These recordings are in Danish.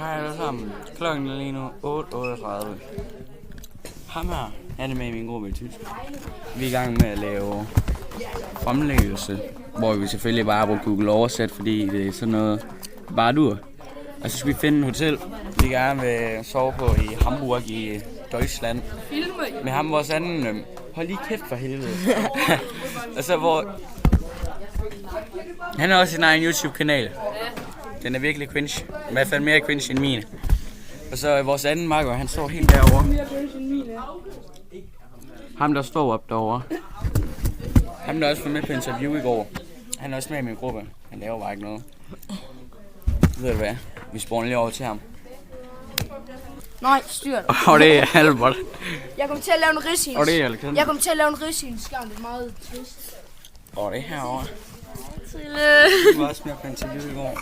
Hej alle sammen. Klokken er lige nu 8:38. Ham her, han er med i min gruppe i tysk. Vi er i gang med at lave fremlæggelse, hvor vi selvfølgelig bare bruger Google Oversæt, fordi det er sådan noget bare dur. Og så skal vi finde en hotel, vi gerne vil sove på i Hamburg i Deutschland. Med ham vores anden, hold lige kæft for helvede. Altså hvor han har også sin egen YouTube-kanal. Den er virkelig cringe. I hvert fald mere cringe end min. Og så vores anden makker, han står helt derovre. Ham der står op derovre. Ham der også var med på interview i går. Han er også med i min gruppe. Han laver bare ikke noget. Ved du hvad? Vi spawner lige over til ham. Nej, styr dig. Det er Albert. Jeg kommer til at lave en ridsins. Det er Alexander. Jeg kommer til at lave en ridsins. Det er meget trist. Det er herovre. Vi var også med på interview i går.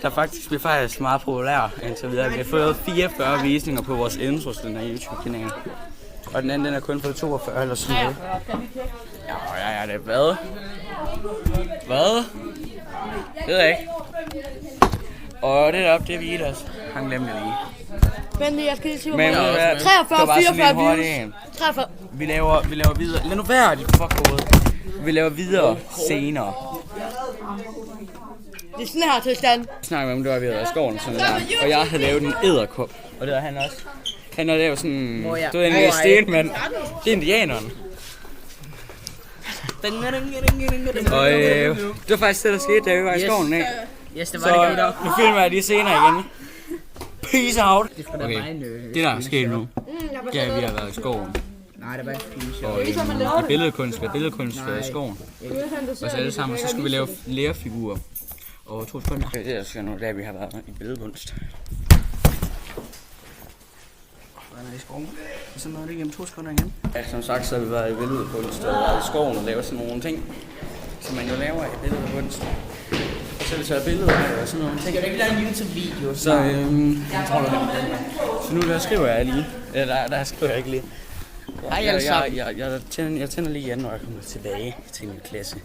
Der faktisk bliver faktisk meget populær indtil videre. Vi har fået 44 visninger på vores intros, den her YouTube-kanal. Og den anden, den er kun fået 42 eller sådan noget. Ja, det er hvad? Hvad? Det ved jeg ikke. Og det deroppe, det er Vilas. Han glemte det lige. Vent, jeg skal lige sige, Men 43, 44 views. 43. Vi laver videre. Lad nu være, de fuck hovedet. Vi laver videre senere. Det er sådan her tilstand. Snakker med om det var ved at skoven sådan der. Og jeg havde lavet en edderkop. Og det var han også. Han har lavet sådan... Du ved, en stenmand. Det er indianeren. Og det var faktisk det, der skete, da vi var i skoven, ikke? Yes, det var det godt. Så nu filmer jeg lige senere igen. Peace out. Okay, det der er sket nu, det er, at vi har været i skoven. Nej, det var ikke Og i billedkunst i skoven. Og så alle sammen, så skal vi lave lærefigurer. Og 2 sekunder. Det er så nu, da vi har været i billedkunst. Hvordan er i skoven? Og så nåede det igennem 2 sekunder igen. Ja, som sagt, så har vi været i billedkunst og været i skoven og lavet sådan nogle ting, som man jo laver i billedkunst. Så har vi taget billeder og sådan nogle ting. Kan du ikke lave en YouTube-video? Så, tror du det? Så nu der skriver jeg lige. Eller der skriver jeg ikke lige. Hej alle sammen. Jeg tænder lige igen, når jeg kommer tilbage til min klasse.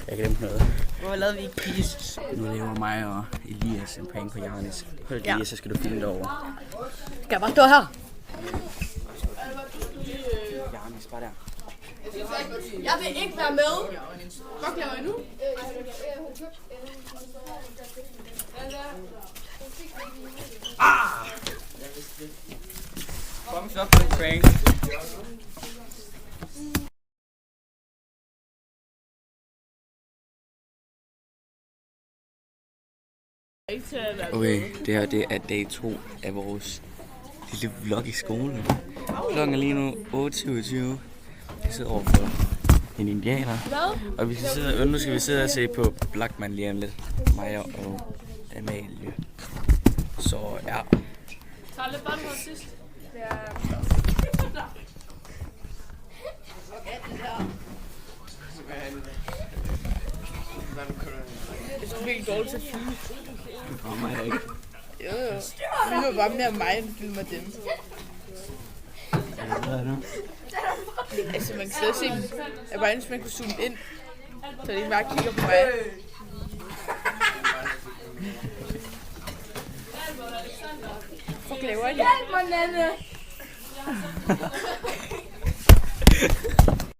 Jeg glemte noget. Hvor lavede vi ikke quiz? Nu laver mig og Elias en prank på Jarnis. Hør Elias, så skal du finde derovre. Skal jeg bare stå her? Jarnis, bare der. Jeg vil ikke være med. Hvad laver I nu? Thumbs up for the prank. Okay, det her det er dag 2 af vores lille vlog i skolen. Klokken er lige nu 8:27. Jeg sidder overfor en indianer. Og vi skal sidde, nu skal vi sidde og se på Blackman lige om lidt. Mig og Amalie. Så ja. Tager lidt bare på sidst. Jeg synes virkelig dårligt til at filme. Det kommer jeg ikke. Jo. Det var bare mere mig, end filmer dem. Hvad er det nu? Altså, man kan slet se dem. Jeg bare ønsker, man kunne zoome ind. Så de bare kigger på mig. Fuck, laver I det? Hjælp mig, Nanne!